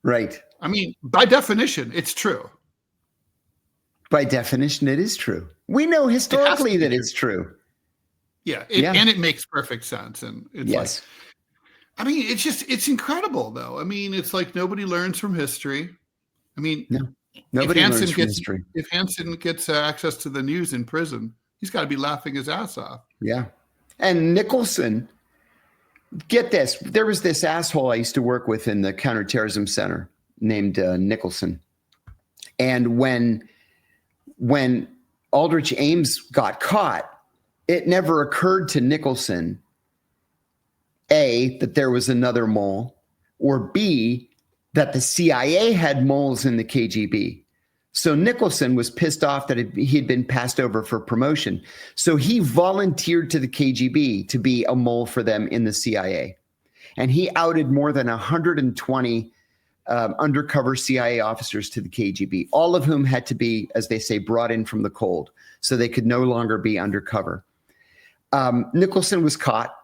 Right. I mean, by definition, it's true. By definition, it is true. We know historically that it's true. Yeah, and it makes perfect sense. And it's like, I mean, it's incredible, though. I mean, it's like nobody learns from history. I mean, nobody learns from history. If Hanssen gets access to the news in prison, he's got to be laughing his ass off. Yeah. And Nicholson, get this. There was this asshole I used to work with in the Counterterrorism Center named Nicholson. And when Aldrich Ames got caught, it never occurred to Nicholson, A, that there was another mole, or B, that the CIA had moles in the KGB. So Nicholson was pissed off that he had been passed over for promotion. So he volunteered to the KGB to be a mole for them in the CIA. And he outed more than 120 undercover CIA officers to the KGB, all of whom had to be, as they say, brought in from the cold, so they could no longer be undercover. Nicholson was caught,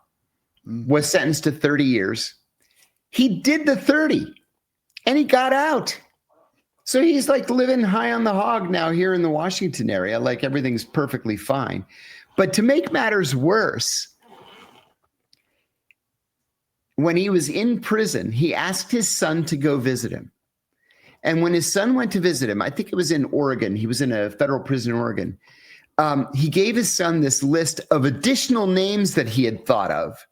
was sentenced to 30 years. He did the 30, and he got out. So he's like living high on the hog now here in the Washington area, like everything's perfectly fine. But to make matters worse, when he was in prison, he asked his son to go visit him. And when his son went to visit him, I think it was in Oregon, he was in a federal prison in Oregon, he gave his son this list of additional names that he had thought of.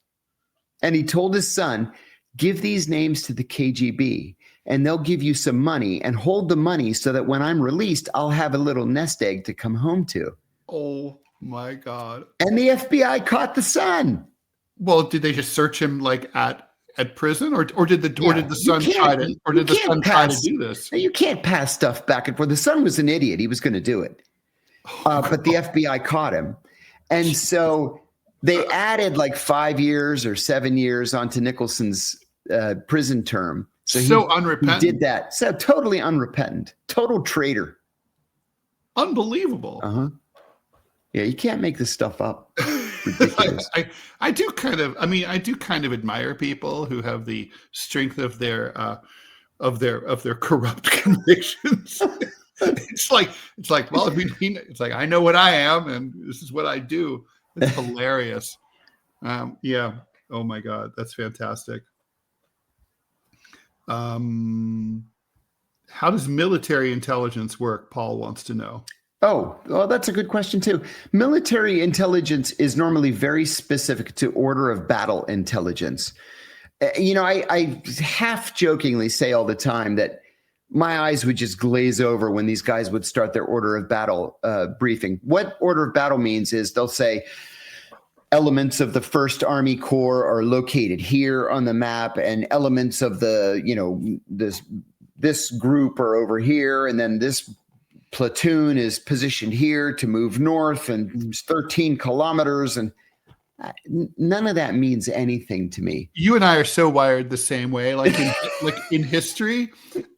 And he told his son, give these names to the KGB and they'll give you some money, and hold the money so that when I'm released, I'll have a little nest egg to come home to. Oh my God. And the FBI caught the son. Well, did they just search him like at prison, or did the son try to do this? You can't pass stuff back and forth. The son was an idiot. He was going to do it. But the FBI caught him. And so they added like 5 years or 7 years onto Nicholson's prison term. So unrepentant. He did that. So totally unrepentant, total traitor. Unbelievable. Uh-huh. Yeah, you can't make this stuff up. Ridiculous. I do kind of admire people who have the strength of their corrupt convictions. It's like, well, it's like, I know what I am and this is what I do. It's hilarious. Yeah. Oh my God. That's fantastic. How does military intelligence work? Paul wants to know. Oh, well, that's a good question too. Military intelligence is normally very specific to order of battle intelligence. I half jokingly say all the time that my eyes would just glaze over when these guys would start their order of battle briefing. What order of battle means is they'll say elements of the 1st Army Corps are located here on the map, and elements of the, this group are over here, and then this platoon is positioned here to move north, and 13 kilometers, and none of that means anything to me. You and I are so wired the same way. Like in history,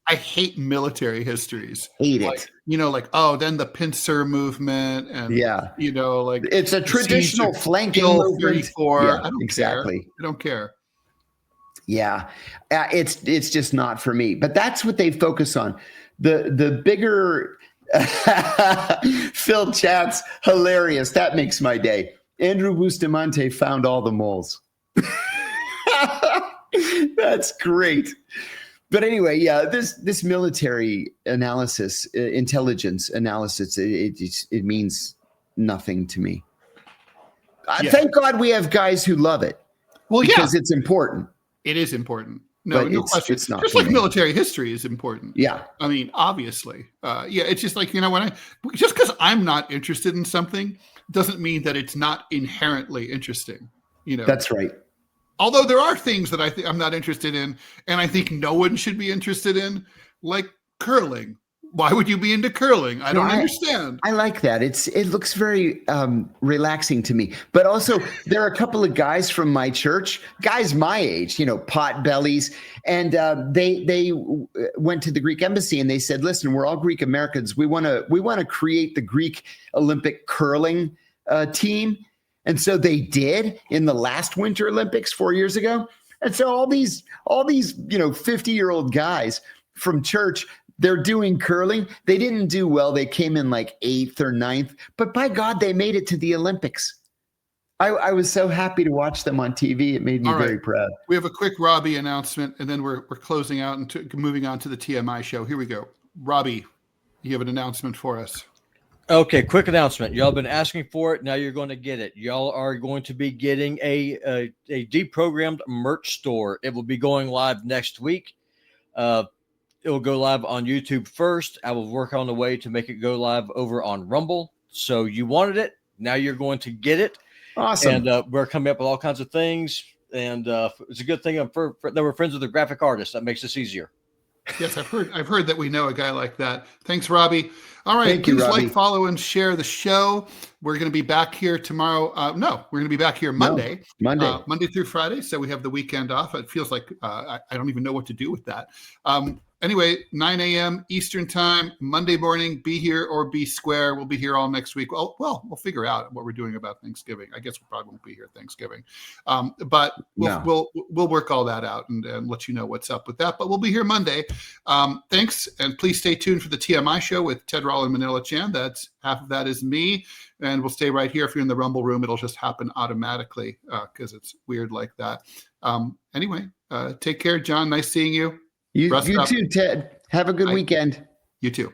I hate military histories. Hate it. Then the pincer movement, and it's a traditional flanking movement. 34. Yeah, I don't exactly. care. I don't care. Yeah, it's just not for me. But that's what they focus on. The bigger Phil Chat's hilarious. That makes my day. Andrew Bustamante found all the moles. That's great. But anyway, this military analysis, intelligence analysis, it means nothing to me. Thank God we have guys who love it. Well, because it's important. It is important. No question. It's not just like military history is important. Yeah. I mean, obviously. It's just like, just because I'm not interested in something doesn't mean that it's not inherently interesting. That's right. Although there are things that I'm not interested in, and I think no one should be interested in, like curling. Why would you be into curling? I don't understand. I like that. It looks very relaxing to me. But also, there are a couple of guys from my church, guys my age, pot bellies, and they went to the Greek embassy and they said, "Listen, we're all Greek Americans. We want to create the Greek Olympic curling team." And so they did in the last Winter Olympics 4 years ago. And so all these 50-year-old guys from church, they're doing curling. They didn't do well. They came in like 8th or 9th, but by God, they made it to the Olympics. I was so happy to watch them on TV. It made me very proud. We have a quick Robbie announcement, and then we're closing out and moving on to the TMI show. Here we go. Robbie, you have an announcement for us. Okay, quick announcement. Y'all been asking for it. Now you're going to get it. Y'all are going to be getting a deprogrammed merch store. It will be going live next week. It will go live on YouTube first. I will work on the way to make it go live over on Rumble. So you wanted it. Now you're going to get it. Awesome. And we're coming up with all kinds of things. And it's a good thing that we're friends with a graphic artist. That makes this easier. Yes, I've heard that we know a guy like that. Thanks, Robbie. All right, please like, follow, and share the show. We're going to be back here tomorrow. We're going to be back here Monday. Monday through Friday. So we have the weekend off. It feels like I don't even know what to do with that. Anyway, 9 a.m. Eastern time, Monday morning, be here or be square. We'll be here all next week. Well, we'll figure out what we're doing about Thanksgiving. I guess we probably won't be here Thanksgiving. But we'll work all that out and let you know what's up with that. But we'll be here Monday. Thanks. And please stay tuned for the TMI show with Ted Rall and Manila Chan. That's half of that is me. And we'll stay right here. If you're in the Rumble room, it'll just happen automatically because it's weird like that. Anyway, take care, John. Nice seeing you. You too, Ted. Have a good weekend. You too.